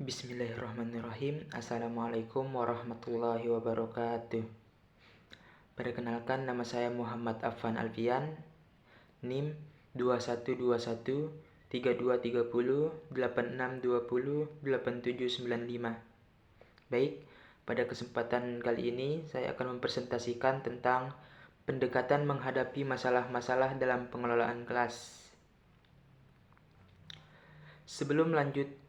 Bismillahirrahmanirrahim. Assalamualaikum warahmatullahi wabarakatuh. Perkenalkan, nama saya Muhammad Afan Alfian, NIM 2121 3230 8620 8795. Baik, pada kesempatan kali ini saya akan mempresentasikan tentang pendekatan menghadapi masalah-masalah dalam pengelolaan kelas. Sebelum lanjut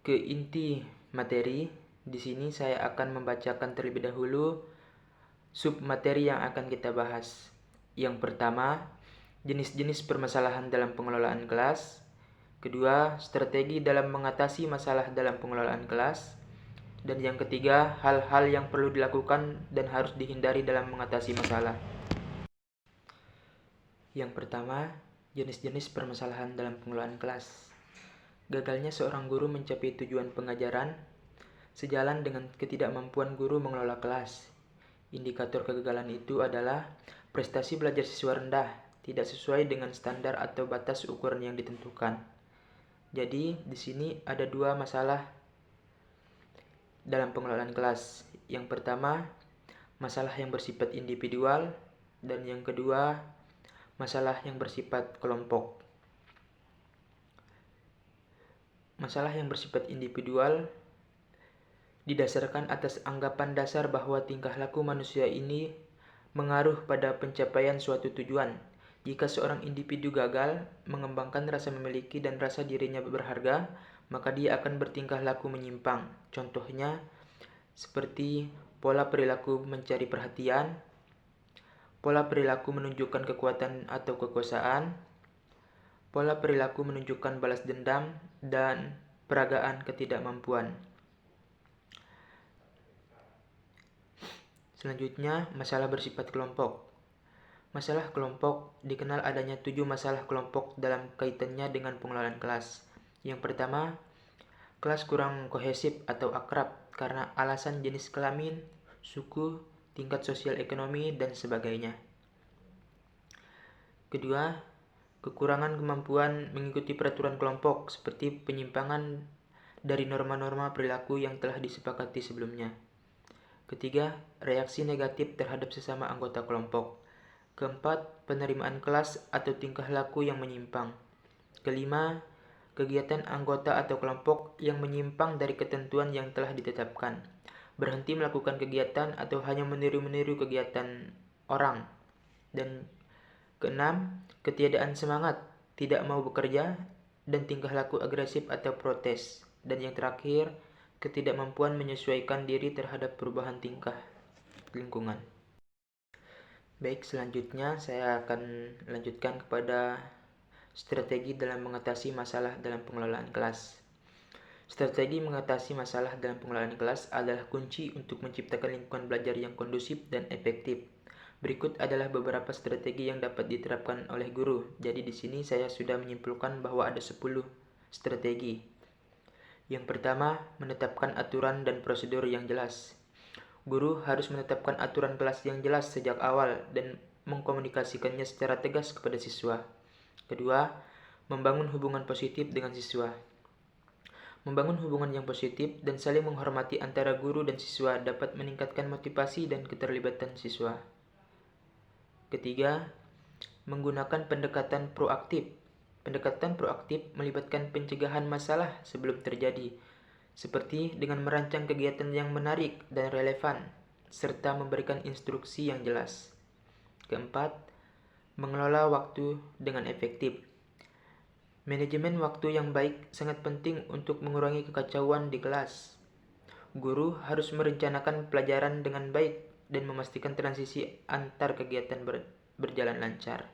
ke inti materi, di sini saya akan membacakan terlebih dahulu submateri yang akan kita bahas. Yang pertama, jenis-jenis permasalahan dalam pengelolaan kelas. Kedua, strategi dalam mengatasi masalah dalam pengelolaan kelas. Dan yang ketiga, hal-hal yang perlu dilakukan dan harus dihindari dalam mengatasi masalah. Yang pertama, jenis-jenis permasalahan dalam pengelolaan kelas. Gagalnya seorang guru mencapai tujuan pengajaran sejalan dengan ketidakmampuan guru mengelola kelas. Indikator kegagalan itu adalah prestasi belajar siswa rendah, tidak sesuai dengan standar atau batas ukuran yang ditentukan. Jadi, di sini ada dua masalah dalam pengelolaan kelas. Yang pertama, masalah yang bersifat individual, dan yang kedua, masalah yang bersifat kelompok. Masalah yang bersifat individual didasarkan atas anggapan dasar bahwa tingkah laku manusia ini mengaruh pada pencapaian suatu tujuan. Jika seorang individu gagal mengembangkan rasa memiliki dan rasa dirinya berharga, maka dia akan bertingkah laku menyimpang. Contohnya, seperti pola perilaku mencari perhatian, pola perilaku menunjukkan kekuatan atau kekuasaan, pola perilaku menunjukkan balas dendam, dan peragaan ketidakmampuan. Selanjutnya, masalah bersifat kelompok. Masalah kelompok dikenal adanya 7 masalah kelompok dalam kaitannya dengan pengelolaan kelas. Yang pertama, kelas kurang kohesif atau akrab karena alasan jenis kelamin, suku, tingkat sosial ekonomi, dan sebagainya. Kedua, kekurangan kemampuan mengikuti peraturan kelompok seperti penyimpangan dari norma-norma perilaku yang telah disepakati sebelumnya. Ketiga, reaksi negatif terhadap sesama anggota kelompok. Keempat, penerimaan kelas atau tingkah laku yang menyimpang. Kelima, kegiatan anggota atau kelompok yang menyimpang dari ketentuan yang telah ditetapkan. Berhenti melakukan kegiatan atau hanya meniru-meniru kegiatan orang. Dan keenam, ketiadaan semangat, tidak mau bekerja, dan tingkah laku agresif atau protes. Dan yang terakhir, ketidakmampuan menyesuaikan diri terhadap perubahan tingkah lingkungan. Baik, selanjutnya saya akan lanjutkan kepada strategi dalam mengatasi masalah dalam pengelolaan kelas. Strategi mengatasi masalah dalam pengelolaan kelas adalah kunci untuk menciptakan lingkungan belajar yang kondusif dan efektif. Berikut adalah beberapa strategi yang dapat diterapkan oleh guru. Jadi di sini saya sudah menyimpulkan bahwa ada 10 strategi. Yang pertama, menetapkan aturan dan prosedur yang jelas. Guru harus menetapkan aturan kelas yang jelas sejak awal dan mengkomunikasikannya secara tegas kepada siswa. Kedua, membangun hubungan positif dengan siswa. Membangun hubungan yang positif dan saling menghormati antara guru dan siswa dapat meningkatkan motivasi dan keterlibatan siswa. Ketiga, menggunakan pendekatan proaktif. Pendekatan proaktif melibatkan pencegahan masalah sebelum terjadi, seperti dengan merancang kegiatan yang menarik dan relevan, serta memberikan instruksi yang jelas. Keempat, mengelola waktu dengan efektif. Manajemen waktu yang baik sangat penting untuk mengurangi kekacauan di kelas. Guru harus merencanakan pelajaran dengan baik dan memastikan transisi antar kegiatan berjalan lancar.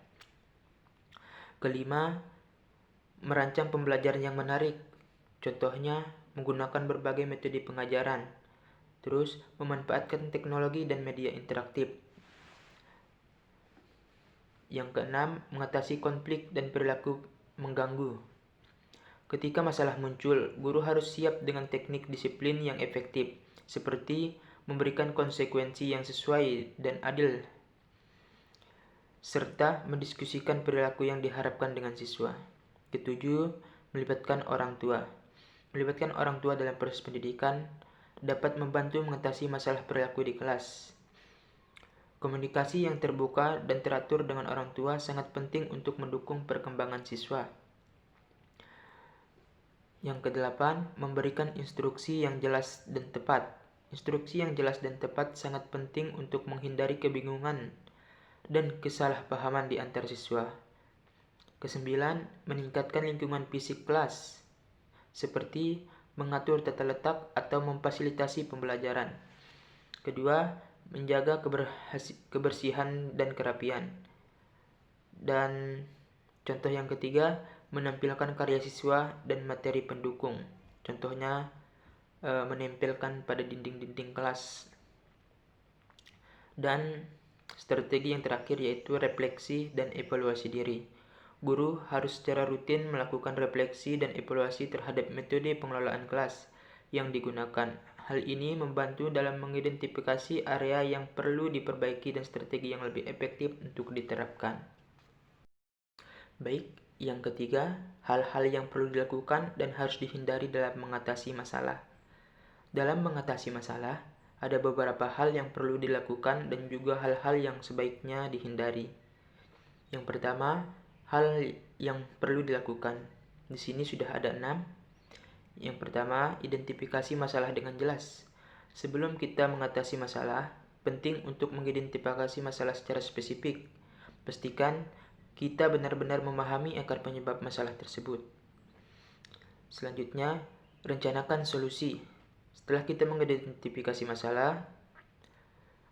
Kelima, merancang pembelajaran yang menarik. Contohnya, menggunakan berbagai metode pengajaran, terus memanfaatkan teknologi dan media interaktif. Yang keenam, mengatasi konflik dan perilaku mengganggu. Ketika masalah muncul, guru harus siap dengan teknik disiplin yang efektif, seperti memberikan konsekuensi yang sesuai dan adil, serta mendiskusikan perilaku yang diharapkan dengan siswa. Ketujuh, melibatkan orang tua. Melibatkan orang tua dalam proses pendidikan dapat membantu mengatasi masalah perilaku di kelas. Komunikasi yang terbuka dan teratur dengan orang tua sangat penting untuk mendukung perkembangan siswa. Yang kedelapan, memberikan instruksi yang jelas dan tepat. Instruksi yang jelas dan tepat sangat penting untuk menghindari kebingungan dan kesalahpahaman di antar siswa. Kesembilan, meningkatkan lingkungan fisik kelas, seperti mengatur tata letak atau memfasilitasi pembelajaran. Kedua, menjaga kebersihan dan kerapian. Dan contoh yang ketiga, menampilkan karya siswa dan materi pendukung. Contohnya, menempelkan pada dinding-dinding kelas. Dan strategi yang terakhir yaitu refleksi dan evaluasi diri. Guru harus secara rutin melakukan refleksi dan evaluasi terhadap metode pengelolaan kelas yang digunakan. Hal ini membantu dalam mengidentifikasi area yang perlu diperbaiki dan strategi yang lebih efektif untuk diterapkan. Baik, yang ketiga, hal-hal yang perlu dilakukan dan harus dihindari dalam mengatasi masalah. Dalam mengatasi masalah, ada beberapa hal yang perlu dilakukan dan juga hal-hal yang sebaiknya dihindari. Yang pertama, hal yang perlu dilakukan. Di sini sudah ada 6. Yang pertama, identifikasi masalah dengan jelas. Sebelum kita mengatasi masalah, penting untuk mengidentifikasi masalah secara spesifik. Pastikan kita benar-benar memahami akar penyebab masalah tersebut. Selanjutnya, rencanakan solusi. Setelah kita mengidentifikasi masalah,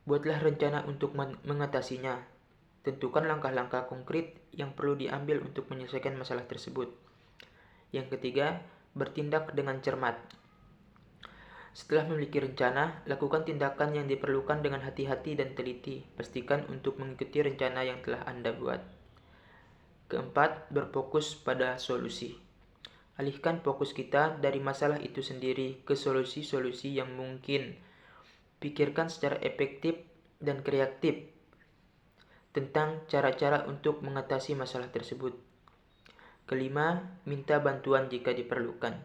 buatlah rencana untuk mengatasinya. Tentukan langkah-langkah konkret yang perlu diambil untuk menyelesaikan masalah tersebut. Yang ketiga, bertindak dengan cermat. Setelah memiliki rencana, lakukan tindakan yang diperlukan dengan hati-hati dan teliti. Pastikan untuk mengikuti rencana yang telah Anda buat. Keempat, berfokus pada solusi. Alihkan fokus kita dari masalah itu sendiri ke solusi-solusi yang mungkin. Pikirkan secara efektif dan kreatif tentang cara-cara untuk mengatasi masalah tersebut. Kelima, minta bantuan jika diperlukan.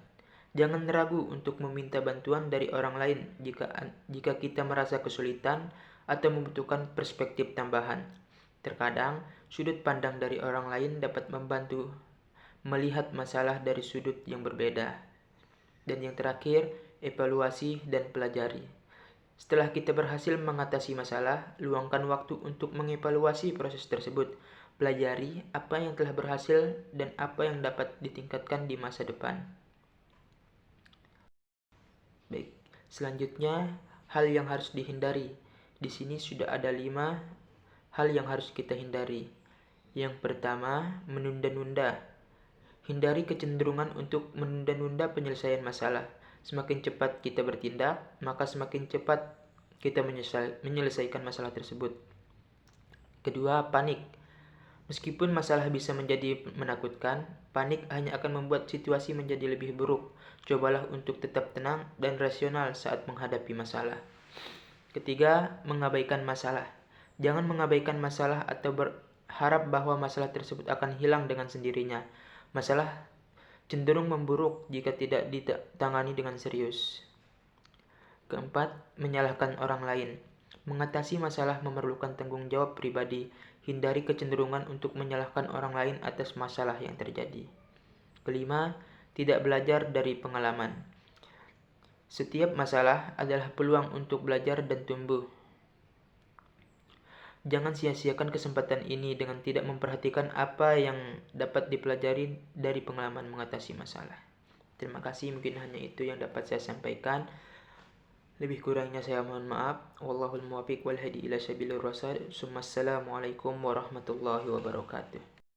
Jangan ragu untuk meminta bantuan dari orang lain jika kita merasa kesulitan atau membutuhkan perspektif tambahan. Terkadang, sudut pandang dari orang lain dapat membantu melihat masalah dari sudut yang berbeda. Dan yang terakhir, evaluasi dan pelajari. Setelah kita berhasil mengatasi masalah, luangkan waktu untuk mengevaluasi proses tersebut. Pelajari apa yang telah berhasil dan apa yang dapat ditingkatkan di masa depan. Baik, selanjutnya hal yang harus dihindari. Di sini sudah ada 5 hal yang harus kita hindari. Yang pertama, menunda-nunda. Hindari kecenderungan untuk menunda-nunda penyelesaian masalah. Semakin cepat kita bertindak, maka semakin cepat kita menyelesaikan masalah tersebut. Kedua, panik. Meskipun masalah bisa menjadi menakutkan, panik hanya akan membuat situasi menjadi lebih buruk. Cobalah untuk tetap tenang dan rasional saat menghadapi masalah. Ketiga, mengabaikan masalah. Jangan mengabaikan masalah atau berharap bahwa masalah tersebut akan hilang dengan sendirinya. Masalah cenderung memburuk jika tidak ditangani dengan serius. Keempat, menyalahkan orang lain. Mengatasi masalah memerlukan tanggung jawab pribadi. Hindari kecenderungan untuk menyalahkan orang lain atas masalah yang terjadi. Kelima, tidak belajar dari pengalaman. Setiap masalah adalah peluang untuk belajar dan tumbuh. Jangan sia-siakan kesempatan ini dengan tidak memperhatikan apa yang dapat dipelajari dari pengalaman mengatasi masalah. Terima kasih, mungkin hanya itu yang dapat saya sampaikan. Lebih kurangnya saya mohon maaf. Wallahul muwaffiq wal hadi ila sabilir rasyad. Assalamualaikum warahmatullahi wabarakatuh.